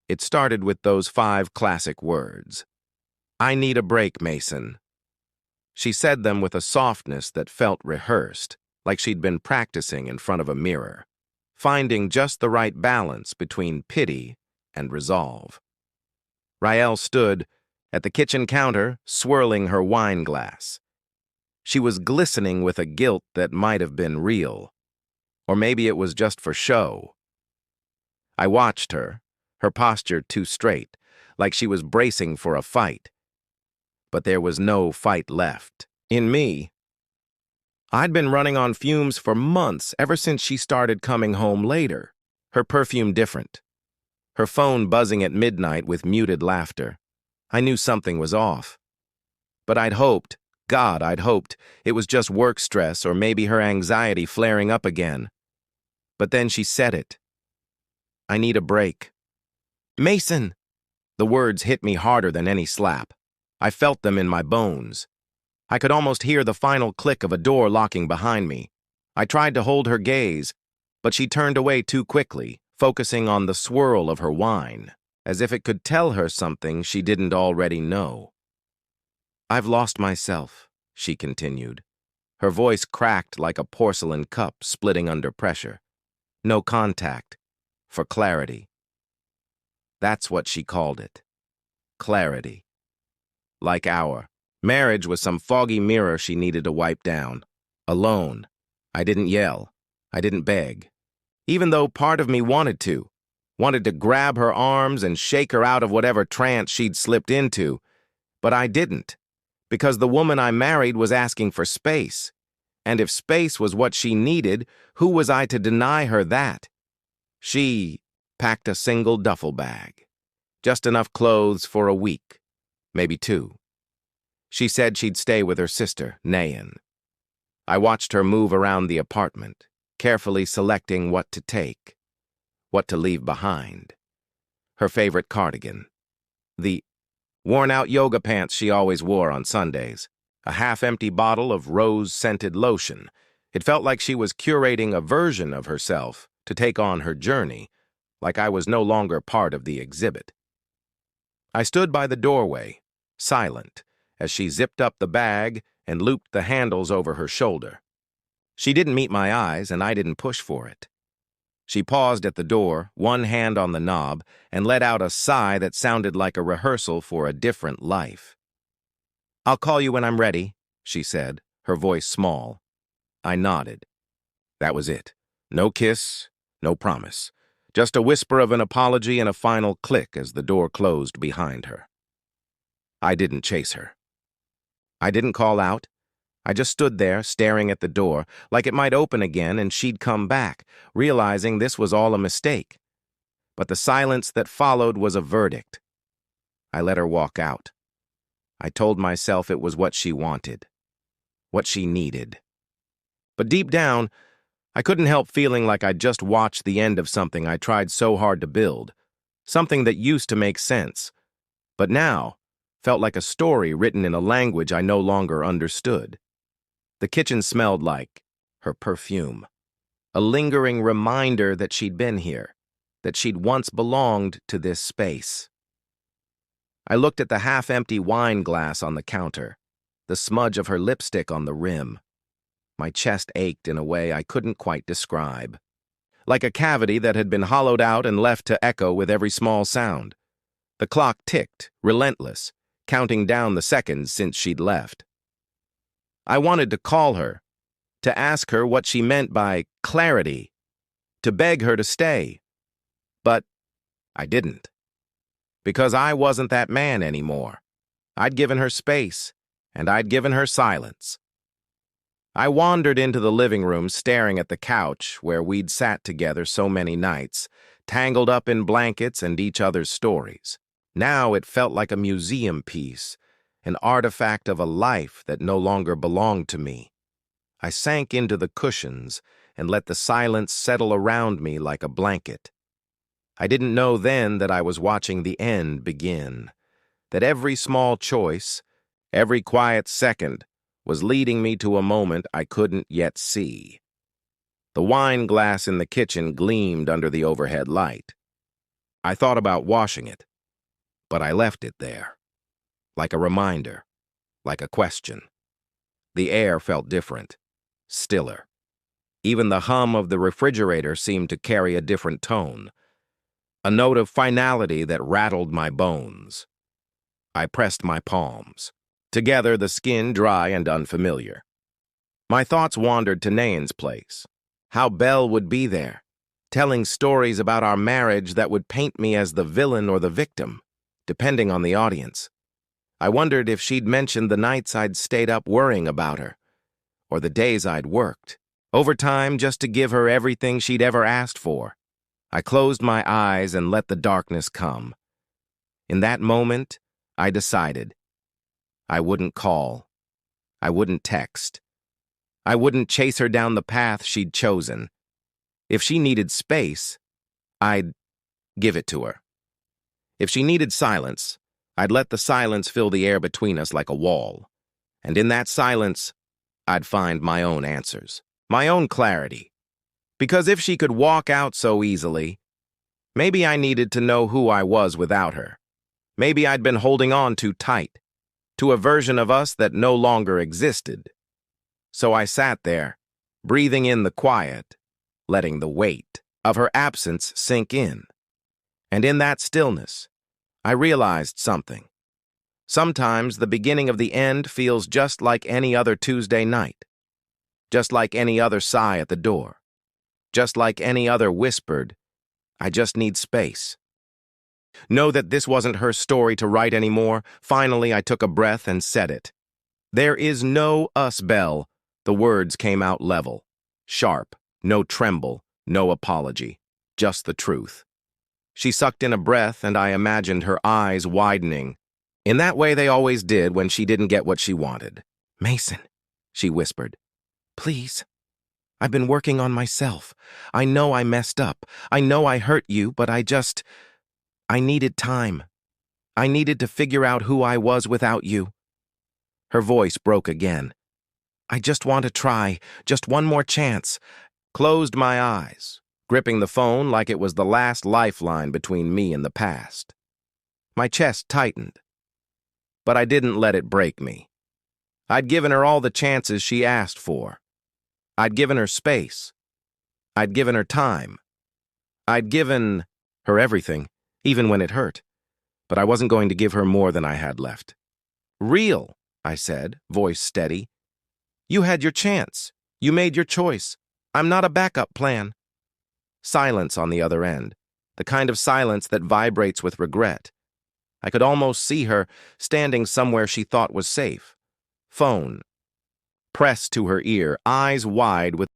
It started with those 5 classic words. "I need a break, Mason." She said them with a softness that felt rehearsed, like she'd been practicing in front of a mirror, finding just the right balance between pity and resolve. Rael stood at the kitchen counter, swirling her wine glass. She was glistening with a guilt that might have been real, or maybe it was just for show. I watched her, her posture too straight, like she was bracing for a fight. But there was no fight left. In me, I'd been running on fumes for months, ever since she started coming home later, her perfume different, her phone buzzing at midnight with muted laughter. I knew something was off. But I'd hoped, God, I'd hoped, it was just work stress or maybe her anxiety flaring up again. But then she said it. "I need a break." "Mason!" The words hit me harder than any slap. I felt them in my bones. I could almost hear the final click of a door locking behind me. I tried to hold her gaze, but she turned away too quickly, focusing on the swirl of her wine, as if it could tell her something she didn't already know. "I've lost myself," she continued. Her voice cracked like a porcelain cup splitting under pressure. No contact, for clarity. That's what she called it. Clarity. Like our marriage was some foggy mirror she needed to wipe down. Alone. I didn't yell. I didn't beg. Even though part of me wanted to grab her arms and shake her out of whatever trance she'd slipped into. But I didn't, because the woman I married was asking for space. And if space was what she needed, who was I to deny her that? She packed a single duffel bag. Just enough clothes for a week, maybe 2. She said she'd stay with her sister, Nayan. I watched her move around the apartment, carefully selecting what to take, what to leave behind. Her favorite cardigan. The worn-out yoga pants she always wore on Sundays. A half-empty bottle of rose-scented lotion. It felt like she was curating a version of herself to take on her journey, like I was no longer part of the exhibit. I stood by the doorway, silent, as she zipped up the bag and looped the handles over her shoulder. She didn't meet my eyes, and I didn't push for it. She paused at the door, one hand on the knob, and let out a sigh that sounded like a rehearsal for a different life. "I'll call you when I'm ready," she said, her voice small. I nodded. That was it. No kiss, no promise. Just a whisper of an apology and a final click as the door closed behind her. I didn't chase her. I didn't call out. I just stood there, staring at the door, like it might open again and she'd come back, realizing this was all a mistake. But the silence that followed was a verdict. I let her walk out. I told myself it was what she wanted, what she needed. But deep down, I couldn't help feeling like I'd just watched the end of something I tried so hard to build, something that used to make sense, but now felt like a story written in a language I no longer understood. The kitchen smelled like her perfume, a lingering reminder that she'd been here, that she'd once belonged to this space. I looked at the half-empty wine glass on the counter, the smudge of her lipstick on the rim. My chest ached in a way I couldn't quite describe, like a cavity that had been hollowed out and left to echo with every small sound. The clock ticked, relentless, counting down the seconds since she'd left. I wanted to call her, to ask her what she meant by clarity, to beg her to stay. But I didn't. Because I wasn't that man anymore. I'd given her space, and I'd given her silence. I wandered into the living room, staring at the couch where we'd sat together so many nights, tangled up in blankets and each other's stories. Now it felt like a museum piece, an artifact of a life that no longer belonged to me. I sank into the cushions and let the silence settle around me like a blanket. I didn't know then that I was watching the end begin, that every small choice, every quiet second, was leading me to a moment I couldn't yet see. The wine glass in the kitchen gleamed under the overhead light. I thought about washing it, but I left it there, like a reminder, like a question. The air felt different, stiller. Even the hum of the refrigerator seemed to carry a different tone, a note of finality that rattled my bones. I pressed my palms, together the skin dry and unfamiliar. My thoughts wandered to Nain's place. How Belle would be there, telling stories about our marriage that would paint me as the villain or the victim, depending on the audience. I wondered if she'd mentioned the nights I'd stayed up worrying about her, or the days I'd worked, overtime just to give her everything she'd ever asked for. I closed my eyes and let the darkness come. In that moment, I decided. I wouldn't call. I wouldn't text. I wouldn't chase her down the path she'd chosen. If she needed space, I'd give it to her. If she needed silence, I'd let the silence fill the air between us like a wall. And in that silence, I'd find my own answers, my own clarity. Because if she could walk out so easily, maybe I needed to know who I was without her. Maybe I'd been holding on too tight, to a version of us that no longer existed. So I sat there, breathing in the quiet, letting the weight of her absence sink in. And in that stillness, I realized something. Sometimes the beginning of the end feels just like any other Tuesday night, just like any other sigh at the door, just like any other whispered, "I just need space." Know that this wasn't her story to write anymore. Finally, I took a breath and said it. "There is no us, Belle." The words came out level, sharp, no tremble, no apology, just the truth. She sucked in a breath, and I imagined her eyes widening, in that way they always did when she didn't get what she wanted. "Mason," she whispered, "please. I've been working on myself. I know I messed up. I know I hurt you, but I needed time. I needed to figure out who I was without you." Her voice broke again. "I just want to try, just one more chance." Closed my eyes, gripping the phone like it was the last lifeline between me and the past. My chest tightened, but I didn't let it break me. I'd given her all the chances she asked for. I'd given her space. I'd given her time. I'd given her everything, even when it hurt. But I wasn't going to give her more than I had left. "Real," I said, voice steady. "You had your chance. You made your choice. I'm not a backup plan." Silence on the other end, the kind of silence that vibrates with regret. I could almost see her standing somewhere she thought was safe. Phone pressed to her ear, eyes wide with